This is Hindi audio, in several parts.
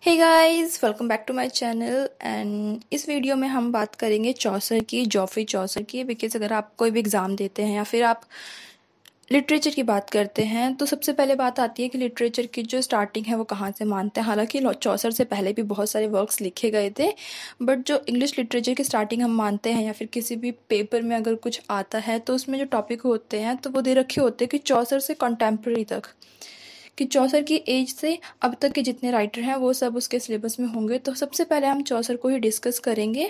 Hey guys, welcome back to my channel. And इस वीडियो में हम बात करेंगे चौसर की, जॉफ्री चौसर की। बिकॉज अगर आप कोई भी एग्ज़ाम देते हैं या फिर आप लिटरेचर की बात करते हैं तो सबसे पहले बात आती है कि लिटरेचर की जो स्टार्टिंग है वो कहाँ से मानते हैं। हालांकि चौसर से पहले भी बहुत सारे वर्क्स लिखे गए थे, बट जो इंग्लिश लिटरेचर की स्टार्टिंग हम मानते हैं या फिर किसी भी पेपर में अगर कुछ आता है तो उसमें जो टॉपिक होते हैं तो वो दे रखे होते हैं कि चौसर से कंटेम्प्रेरी तक, कि चौसर की एज से अब तक के जितने राइटर हैं वो सब उसके सिलेबस में होंगे। तो सबसे पहले हम चौसर को ही डिस्कस करेंगे।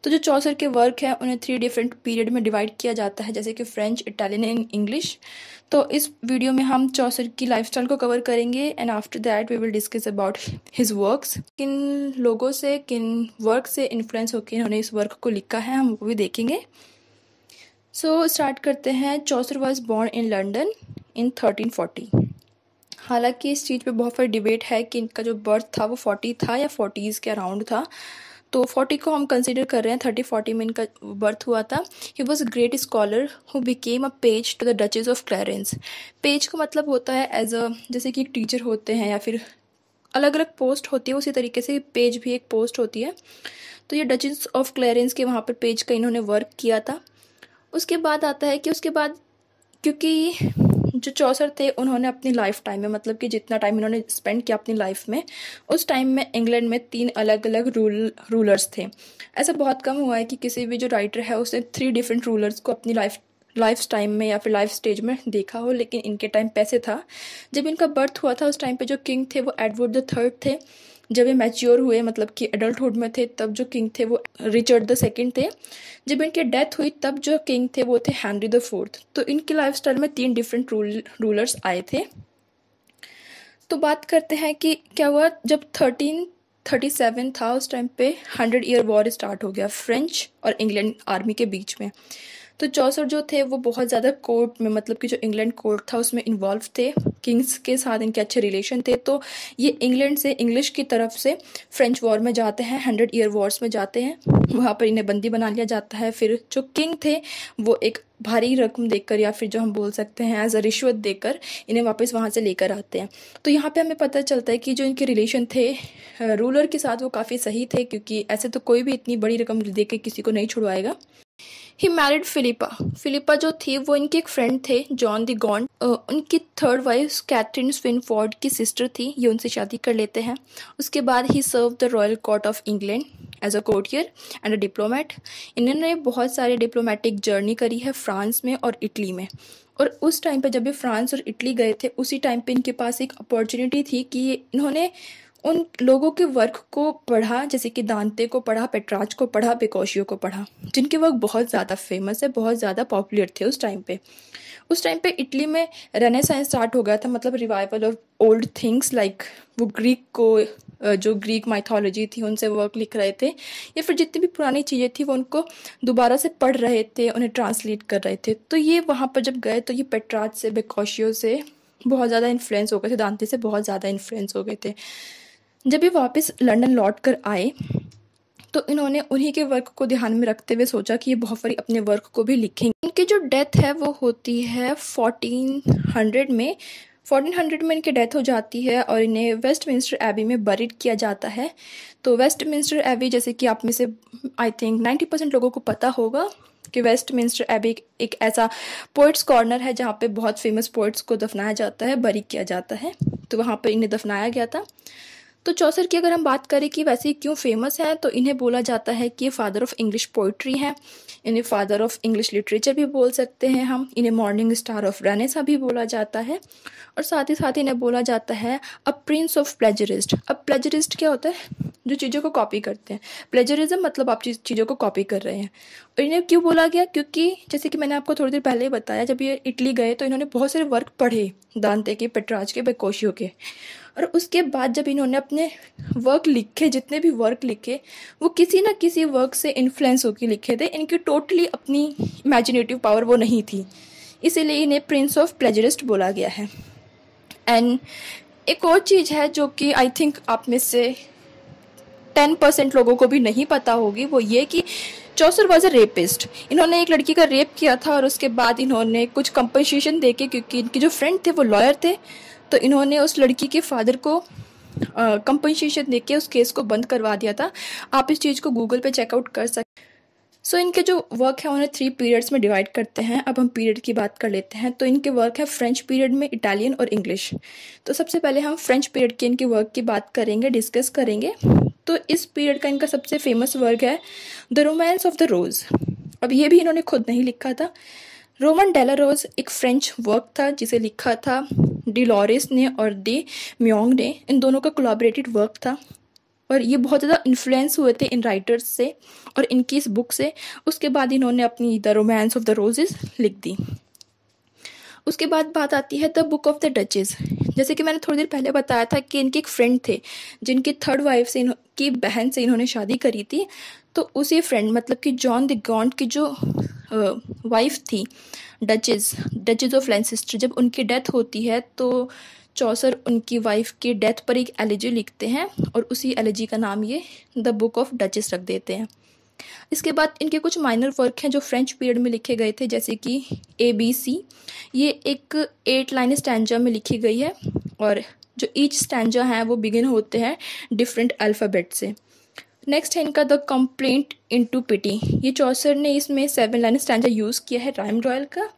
तो जो चौसर के वर्क हैं उन्हें 3 डिफरेंट पीरियड में डिवाइड किया जाता है, जैसे कि फ्रेंच, इटालियन एंड इंग्लिश। तो इस वीडियो में हम चौसर की लाइफस्टाइल को कवर करेंगे and after that we will discuss about his works. किन लोगों से, किन वर्क से इन्फ्लुएंस होकर इन्होंने इस वर्क को लिखा है, हम वो भी देखेंगे। सो स्टार्ट करते हैं। Chaucer was born in London in 1340। हालांकि इस चीज़ पे बहुत सारी डिबेट है कि इनका जो बर्थ था वो 40 था या 40s के अराउंड था। तो 40 को हम कंसिडर कर रहे हैं, 30-40 में इनका बर्थ हुआ था। He was a great scholar who became a page to the Duchess of Clarence. Page का मतलब होता है एज अ, जैसे कि एक टीचर होते हैं या फिर अलग अलग पोस्ट होती है, उसी तरीके से पेज भी एक पोस्ट होती है। तो ये डचेस ऑफ क्लैरेंस के वहाँ पर पेज का इन्होंने वर्क किया था। उसके बाद आता है कि उसके बाद, क्योंकि जो चौसर थे उन्होंने अपनी लाइफ टाइम में, मतलब कि जितना टाइम इन्होंने स्पेंड किया अपनी लाइफ में, उस टाइम में इंग्लैंड में 3 अलग अलग रूलर्स थे। ऐसा बहुत कम हुआ है कि किसी भी जो राइटर है उसने 3 डिफरेंट रूलर्स को अपनी लाइफ टाइम में या फिर लाइफ स्टेज में देखा हो। लेकिन इनके टाइम पैसे था। जब इनका बर्थ हुआ था उस टाइम पे जो किंग थे वो एडवर्ड द थर्ड थे। जब ये मैच्योर हुए, मतलब कि एडल्टहुड में थे, तब जो किंग थे वो रिचर्ड द सेकंड थे। जब इनकी डेथ हुई तब जो किंग थे वो थे हेनरी द फोर्थ। तो इनकी लाइफस्टाइल में 3 डिफरेंट रूलर्स आए थे। तो बात करते हैं कि क्या हुआ जब 1337 था, उस टाइम पे 100 ईयर वॉर स्टार्ट हो गया फ्रेंच और इंग्लैंड आर्मी के बीच में। तो चौसर जो थे वो बहुत ज़्यादा कोर्ट में, मतलब कि जो इंग्लैंड कोर्ट था उसमें इन्वॉल्व थे। किंग्स के साथ इनके अच्छे रिलेशन थे। तो ये इंग्लैंड से, इंग्लिश की तरफ से फ्रेंच वॉर में जाते हैं, 100 ईयर वॉर्स में जाते हैं। वहाँ पर इन्हें बंदी बना लिया जाता है। फिर जो किंग थे वो एक भारी रकम देकर या फिर जो हम बोल सकते हैं एज अ रिश्वत देकर इन्हें वापस वहाँ से लेकर आते हैं। तो यहाँ पे हमें पता चलता है कि जो इनके रिलेशन थे रूलर के साथ वो काफ़ी सही थे, क्योंकि ऐसे तो कोई भी इतनी बड़ी रकम दे के किसी को नहीं छुड़वाएगा। He married Philippa. फिलिपा जो थी वो इनके एक फ्रेंड थे, जॉन द गॉन्ड। उनकी थर्ड वाइफ कैथरीन स्विनफोर्ड की सिस्टर थी, ये उनसे शादी कर लेते हैं। उसके बाद ही serve the royal court of England as a courtier and a diplomat. इन्होंने बहुत सारे डिप्लोमेटिक जर्नी करी है फ्रांस में और इटली में। और उस टाइम पे जब ये फ्रांस और इटली गए थे उसी टाइम पे इनके पास एक अपॉर्चुनिटी थी कि इन्होंने उन लोगों के वर्क को पढ़ा, जैसे कि दांते को पढ़ा, पेट्रार्च को पढ़ा, बेकोशियो को पढ़ा, जिनके वर्क बहुत ज़्यादा फेमस है, बहुत ज़्यादा पॉपुलर थे उस टाइम पे। उस टाइम पे इटली में रेनेसांस स्टार्ट हो गया था, मतलब revival of old things like वो ग्रीक को, जो ग्रीक माइथोलॉजी थी उनसे वर्क लिख रहे थे, या फिर जितनी भी पुरानी चीज़ें थी वो उनको दोबारा से पढ़ रहे थे, उन्हें ट्रांसलेट कर रहे थे। तो ये वहाँ पर जब गए तो ये पेट्रार्च से, बेकोशियो से बहुत ज़्यादा इन्फ्लुएंस हो गए थे, दांते से बहुत ज़्यादा इन्फ्लुएंस हो गए थे। जब ये वापस लंदन लौट कर आए तो इन्होंने उन्हीं के वर्क को ध्यान में रखते हुए सोचा कि ये बहुत बारी अपने वर्क को भी लिखेंगे। इनकी जो डेथ है वो होती है 1400 में। 1400 में इनकी डेथ हो जाती है और इन्हें वेस्टमिंस्टर एबी में बरीड किया जाता है। तो वेस्टमिंस्टर एबी, जैसे कि आप में से आई थिंक 90% लोगों को पता होगा कि वेस्टमिंस्टर एबी एक ऐसा पोइट्स कॉर्नर है जहाँ पे बहुत फेमस पोइट्स को दफनाया जाता है, बरी किया जाता है। तो वहाँ पर इन्हें दफनाया गया था। तो चौसर की अगर हम बात करें कि वैसे ही क्यों फेमस है, तो इन्हें बोला जाता है कि ये फादर ऑफ इंग्लिश पोइट्री हैं। इन्हें फादर ऑफ इंग्लिश लिटरेचर भी बोल सकते हैं हम। इन्हें मॉर्निंग स्टार ऑफ रेनेसा भी बोला जाता है। और साथ ही साथ इन्हें बोला जाता है अ प्रिंस ऑफ प्लेजरिस्ट। अब प्लेजरिस्ट क्या होता है? जो चीज़ों को कॉपी करते हैं। प्लेजरिज्म मतलब आप चीज़ों को कॉपी कर रहे हैं। और इन्हें क्यों बोला गया? क्योंकि जैसे कि मैंने आपको थोड़ी देर पहले ही बताया, जब ये इटली गए तो इन्होंने बहुत सारे वर्क पढ़े, दांते के, पेट्रार्च के, बेकोशियो के। और उसके बाद जब इन्होंने अपने वर्क लिखे, जितने भी वर्क लिखे वो किसी ना किसी वर्क से इन्फ्लुएंस होकर लिखे थे। इनकी टोटली अपनी इमेजिनेटिव पावर वो नहीं थी, इसीलिए इन्हें प्रिंस ऑफ प्लेजरिस्ट बोला गया है। एंड एक और चीज़ है जो कि आई थिंक आप में से 10% लोगों को भी नहीं पता होगी, वो ये कि चौसर वॉज अ रेपिस्ट। इन्होंने एक लड़की का रेप किया था और उसके बाद इन्होंने कुछ कंपनसेशन देके, क्योंकि इनके जो फ्रेंड थे वो लॉयर थे, तो इन्होंने उस लड़की के फादर को कंपनसेशन देके उस केस को बंद करवा दिया था। आप इस चीज़ को गूगल पे चेकआउट कर सकते। सो इनके जो वर्क है उन्हें 3 पीरियड्स में डिवाइड करते हैं। अब हम पीरियड की बात कर लेते हैं। तो इनके वर्क है फ्रेंच पीरियड में, इटालियन और इंग्लिश। तो सबसे पहले हम फ्रेंच पीरियड के इनके वर्क की बात करेंगे, डिस्कस करेंगे। तो इस पीरियड का इनका सबसे फेमस वर्क है द रोमांस ऑफ द रोज़। अब ये भी इन्होंने खुद नहीं लिखा था। रोमन डेलारोज एक फ्रेंच वर्क था जिसे लिखा था डिलोरेस ने और डे म्योंग ने। इन दोनों का कोलैबोरेटेड वर्क था और ये बहुत ज़्यादा इन्फ्लुएंस हुए थे इन राइटर्स से और इनकी इस बुक से। उसके बाद इन्होंने अपनी the romance of the roses लिख दी। उसके बाद बात आती है the book of the duchess. जैसे कि मैंने थोड़ी देर पहले बताया था कि इनके एक फ्रेंड थे जिनकी थर्ड वाइफ से की बहन से इन्होंने शादी करी थी। तो उसी फ्रेंड मतलब कि जॉन द गॉन्ट की जो वाइफ थी डचेस ऑफ लैनसिस्टर, जब उनकी डेथ होती है तो चौसर उनकी वाइफ की डेथ पर एक एलिजी लिखते हैं और उसी एलिजी का नाम ये द बुक ऑफ डचेस रख देते हैं। इसके बाद इनके कुछ माइनर वर्क हैं जो फ्रेंच पीरियड में लिखे गए थे, जैसे कि ABC। ये एक 8 लाइन स्टैंजा में लिखी गई है और जो ईच स्टैंजा है वो बिगिन होते हैं डिफरेंट अल्फ़ाबेट से। नेक्स्ट है इनका द कंप्लेंट इनटू पिटी। ये चौसर ने इसमें 7 लाइन स्टैंजा यूज़ किया है राइम रॉयल का।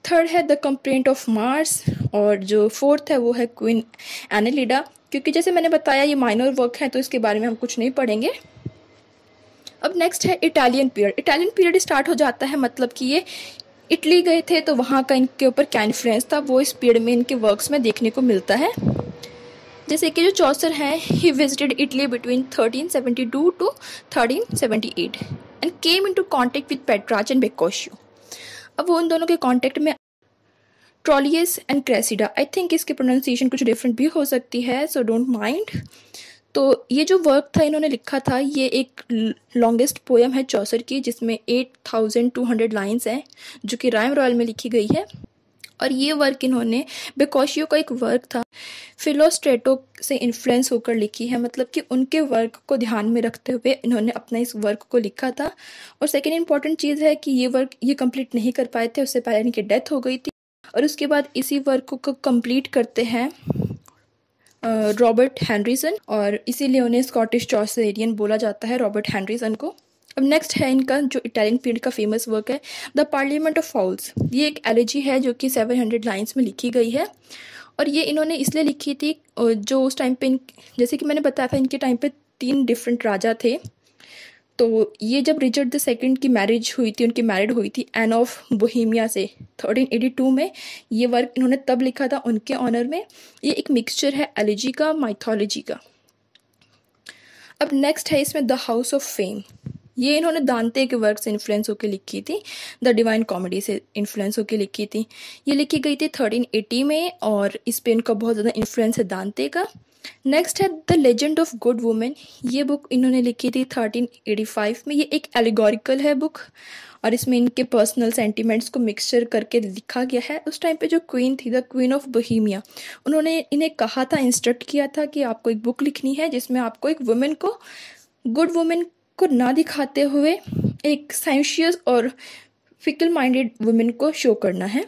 थर्ड है द कंप्लेंट ऑफ मार्स और जो फोर्थ है वो है क्वीन एनेलिडा। क्योंकि जैसे मैंने बताया ये माइनर वर्क है तो इसके बारे में हम कुछ नहीं पढ़ेंगे। अब नेक्स्ट है Italian period. Italian period start हो जाता है मतलब कि ये इटली गए थे तो वहाँ का इनके ऊपर क्या इन्फ्लुएंस था वो इस पीरियड में इनके वर्क्स में देखने को मिलता है। जैसे कि जो चौसर हैं he visited Italy between 1372 to 1378 and came into contact with Petrarch and Boccaccio. अब वो उन दोनों के कांटेक्ट में Troilus and Cressida, I think इसकी प्रोनाउंसिएशन कुछ डिफरेंट भी हो सकती है, सो डोंट माइंड। तो ये जो वर्क था इन्होंने लिखा था, ये एक लॉन्गेस्ट पोएम है चौसर की जिसमें 8200 लाइन्स हैं जो कि राइम रॉयल में लिखी गई है। और ये वर्क इन्होंने बेकोशियो का एक वर्क था फिलोस्ट्रेटो से इन्फ्लुएंस होकर लिखी है, मतलब कि उनके वर्क को ध्यान में रखते हुए इन्होंने अपना इस वर्क को लिखा था। और सेकेंड इंपॉर्टेंट चीज़ है कि ये वर्क ये कंप्लीट नहीं कर पाए थे, उससे पहले इनकी डेथ हो गई थी। और उसके बाद इसी वर्क को कंप्लीट करते हैं रॉबर्ट हेनरीसन और इसीलिए उन्हें स्कॉटिश चौसरियन बोला जाता है, रॉबर्ट हेनरीसन को। अब नेक्स्ट है इनका जो इटालियन पीरियड का फेमस वर्क है द पार्लियामेंट ऑफ फाउल्स। ये एक एलेजी है जो कि 700 लाइन्स में लिखी गई है और ये इन्होंने इसलिए लिखी थी जो उस टाइम पे जैसे कि मैंने बताया था इनके टाइम पे 3 डिफरेंट राजा थे। तो ये जब रिचर्ड द सेकंड की मैरिज हुई थी, उनकी मैरिड हुई थी एन ऑफ बोहेमिया से 1382 में, ये वर्क इन्होंने तब लिखा था उनके ऑनर में। ये एक मिक्सचर है एलिजी का, माइथोलॉजी का। अब नेक्स्ट है इसमें द हाउस ऑफ फेम। ये इन्होंने दांते के वर्क से इन्फ्लुएंस होकर लिखी थी, द डिवाइन कॉमेडी से इन्फ्लुएंस होकर लिखी थी। ये लिखी गई थी 1380 में और इस पे इनका बहुत ज़्यादा इन्फ्लुएंस है दांते का। नेक्स्ट है the legend of good women. ये बुक इन्होंने लिखी थी 1385 में। ये एक एलिगोरिकल है बुक और इसमें इनके पर्सनल सेंटिमेंट्स को मिक्सचर करके लिखा गया है। उस टाइम पे जो क्वीन थी, द क्वीन ऑफ बोहेमिया, उन्होंने इन्हें कहा था, इंस्ट्रक्ट किया था कि आपको एक बुक लिखनी है जिसमें आपको एक वुमेन को, गुड वुमेन को ना दिखाते हुए एक साइंशियस और फिकल माइंडेड वुमेन को शो करना है।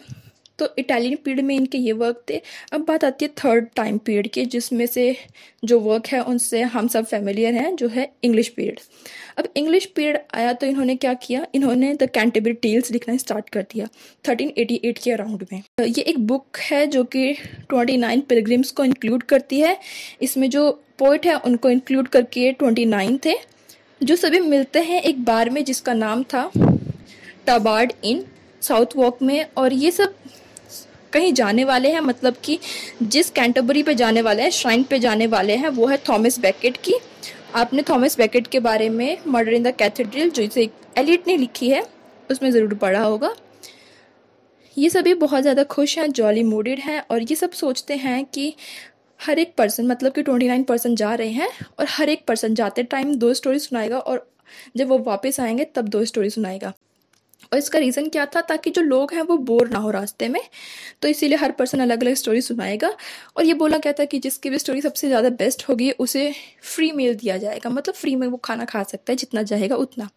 तो इटालियन पीरियड में इनके ये वर्क थे। अब बात आती है थर्ड टाइम पीरियड की, जिसमें से जो वर्क है उनसे हम सब फेमिलियर हैं, जो है इंग्लिश पीरियड। अब इंग्लिश पीरियड आया तो इन्होंने क्या किया, इन्होंने द कैंटरबरी टेल्स लिखना स्टार्ट कर दिया 1388 के अराउंड में। ये एक बुक है जो कि 29 पिलग्रिम्स को इंक्लूड करती है। इसमें जो पोइट है उनको इंक्लूड करके 29 थे जो सभी मिलते हैं एक बार में, जिसका नाम था टाबार्ड इन साउथ वॉक में। और ये सब कहीं जाने वाले हैं, मतलब कि जिस कैंटरबरी पे जाने वाले हैं, श्राइन पे जाने वाले हैं, वो है थॉमस बेकेट की। आपने थॉमस बेकेट के बारे में मर्डर इन द कैथेड्रल, जो इसे एलिट ने लिखी है, उसमें ज़रूर पढ़ा होगा। ये सभी बहुत ज़्यादा खुश हैं, जॉली मूडेड हैं और ये सब सोचते हैं कि हर एक पर्सन, मतलब कि 29 पर्सन जा रहे हैं और हर एक पर्सन जाते टाइम 2 स्टोरी सुनाएगा और जब वो वापस आएंगे तब 2 स्टोरी सुनाएगा। और इसका रीज़न क्या था, ताकि जो लोग हैं वो बोर ना हो रास्ते में, तो इसीलिए हर पर्सन अलग अलग स्टोरी सुनाएगा। और ये बोला गया था कि जिसकी भी स्टोरी सबसे ज़्यादा बेस्ट होगी उसे फ्री मील दिया जाएगा, मतलब फ्री में वो खाना खा सकता है जितना चाहेगा उतना।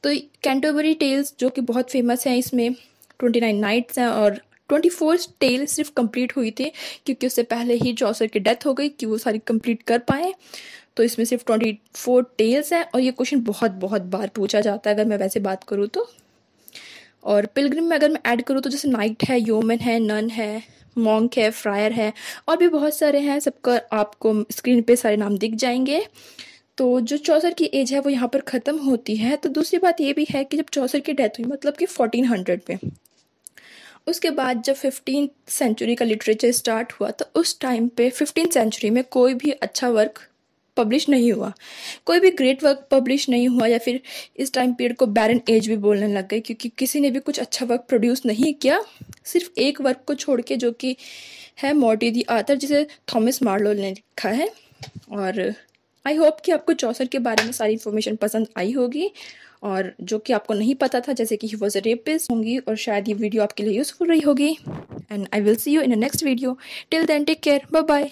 तो कैंटरबरी टेल्स जो कि बहुत फेमस है, इसमें 29 नाइट्स हैं और 24 टेल सिर्फ कंप्लीट हुई थी, क्योंकि उससे पहले ही चौसर की डेथ हो गई कि वो सारी कंप्लीट कर पाए। तो इसमें सिर्फ 24 टेल्स हैं, और ये क्वेश्चन बहुत बहुत बार पूछा जाता है अगर मैं वैसे बात करूँ तो। और पिलग्रिम में अगर मैं ऐड करूँ तो जैसे नाइट है, योमन है, नन है, मॉन्क है, फ्रायर है, और भी बहुत सारे हैं। सबका आपको स्क्रीन पे सारे नाम दिख जाएंगे। तो जो चौसर की एज है वो यहाँ पर ख़त्म होती है। तो दूसरी बात ये भी है कि जब चौसर की डेथ हुई मतलब कि 1400 में, उसके बाद जब 15th सेंचुरी का लिटरेचर स्टार्ट हुआ तो उस टाइम पे 15th सेंचुरी में कोई भी अच्छा वर्क पब्लिश नहीं हुआ, कोई भी ग्रेट वर्क पब्लिश नहीं हुआ, या फिर इस टाइम पीरियड को बैरन एज भी बोलने लग गए, क्योंकि किसी ने भी कुछ अच्छा वर्क प्रोड्यूस नहीं किया, सिर्फ एक वर्क को छोड़ के, जो कि है मॉर्टी दी आर्थर, जिसे थॉमस मार्लो ने लिखा है। और आई होप कि आपको चौसर के बारे में सारी इन्फॉर्मेशन पसंद आई होगी, और जो कि आपको नहीं पता था जैसे कि ही वॉज अ रेपिस्ट होंगी, और शायद ये वीडियो आपके लिए यूज़फुल रही होगी। And I will see you in a next video. Till then take care, bye bye.